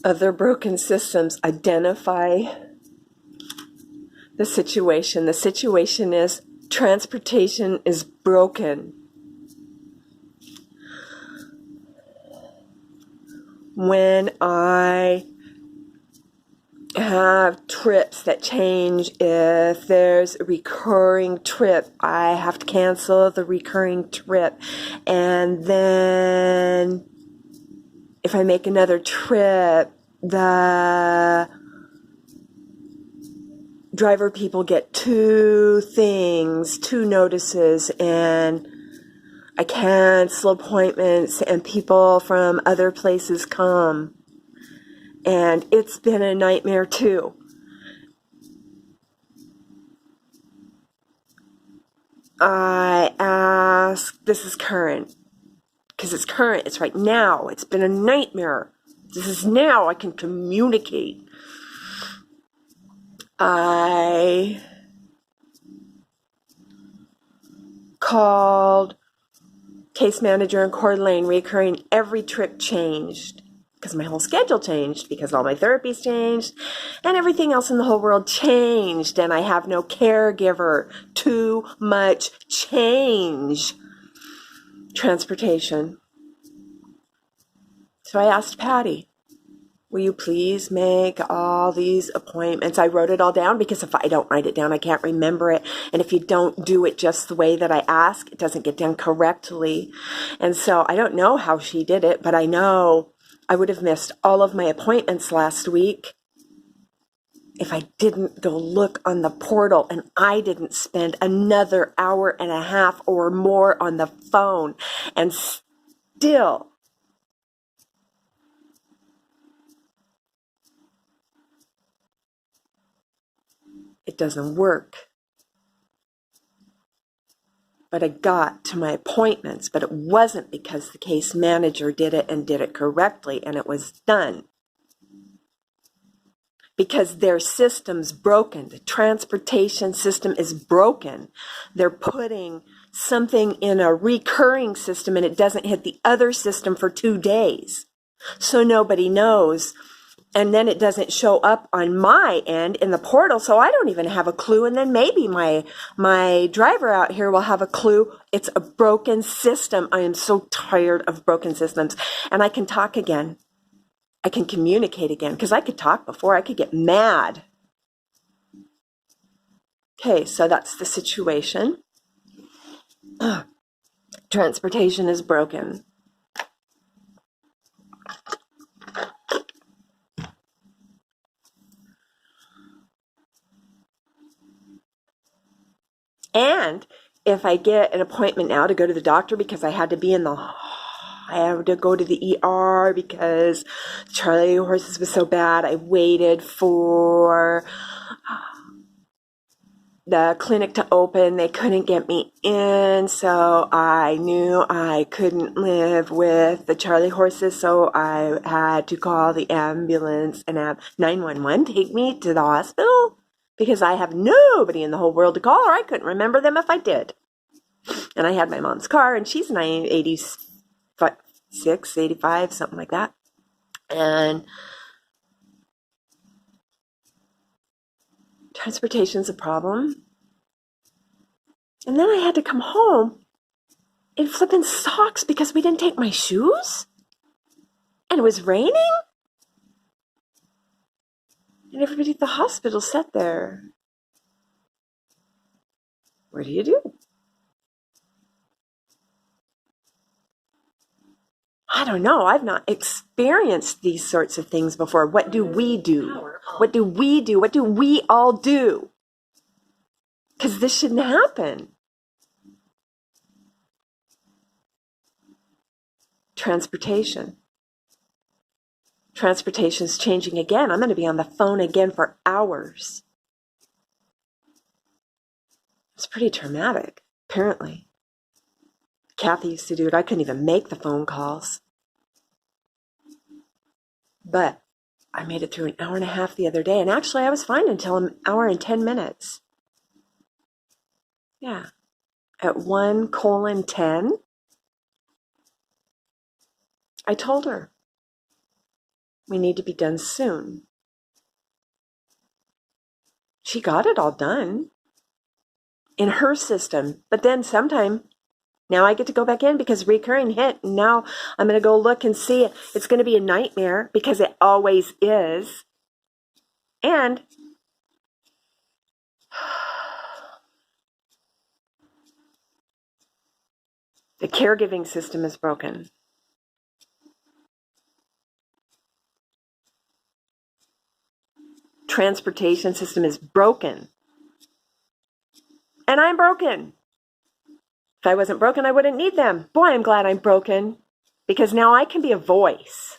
Other broken systems, identify the situation. The situation is transportation is broken. When I have trips that change, if there's a recurring trip, I have to cancel the recurring trip. And then if I make another trip, the driver people get two notices, and I cancel appointments and people from other places come. And it's been a nightmare too. I ask, this is current, because it's current, it's right now, it's been a nightmare. This is now I can communicate. I called case manager in Coeur d'Alene, recurring, every trip changed. Because my whole schedule changed, because all my therapies changed, and everything else in the whole world changed, and I have no caregiver. Too much change. Transportation. So I asked Patty, will you please make all these appointments? I wrote it all down, because if I don't write it down, I can't remember it. And if you don't do it just the way that I ask, it doesn't get done correctly. And so I don't know how she did it, but I know I would have missed all of my appointments last week if I didn't go look on the portal, and I didn't spend another hour and a half or more on the phone. And still, it doesn't work. But I got to my appointments, but it wasn't because the case manager did it and did it correctly, and it was done. Because their system's broken. The transportation system is broken. They're putting something in a recurring system, and it doesn't hit the other system for 2 days. So nobody knows. And then it doesn't show up on my end in the portal, so I don't even have a clue. And then maybe my driver out here will have a clue. It's a broken system. I am so tired of broken systems. And I can talk again. I can communicate again, because I could talk before. I could get mad. Okay, so that's the situation. Transportation is broken. And if I get an appointment now to go to the doctor, because I had to go to the ER because Charlie Horses was so bad, I waited for the clinic to open. They couldn't get me in, so I knew I couldn't live with the Charlie Horses, so I had to call the ambulance and have 911 take me to the hospital, because I have nobody in the whole world to call, or I couldn't remember them if I did. And I had my mom's car, and she's 86, 85, something like that. And transportation's a problem. And then I had to come home in flippin' socks because we didn't take my shoes. And it was raining. And everybody at the hospital sat there. What do you do? I don't know. I've not experienced these sorts of things before. What do we do? What do we do? What do we all do? Because this shouldn't happen. Transportation. Transportation's changing again. I'm going to be on the phone again for hours. It's pretty traumatic, apparently. Kathy used to do it. I couldn't even make the phone calls. But I made it through an hour and a half the other day, and actually I was fine until an hour and 10 minutes. Yeah. At 1:10, I told her, We need to be done soon. She got it all done in her system. But then sometime, now I get to go back in because recurring hit. And now I'm going to go look and see it. It's going to be a nightmare because it always is. And the caregiving system is broken. Transportation system is broken. And I'm broken. If I wasn't broken, I wouldn't need them. Boy, I'm glad I'm broken because now I can be a voice.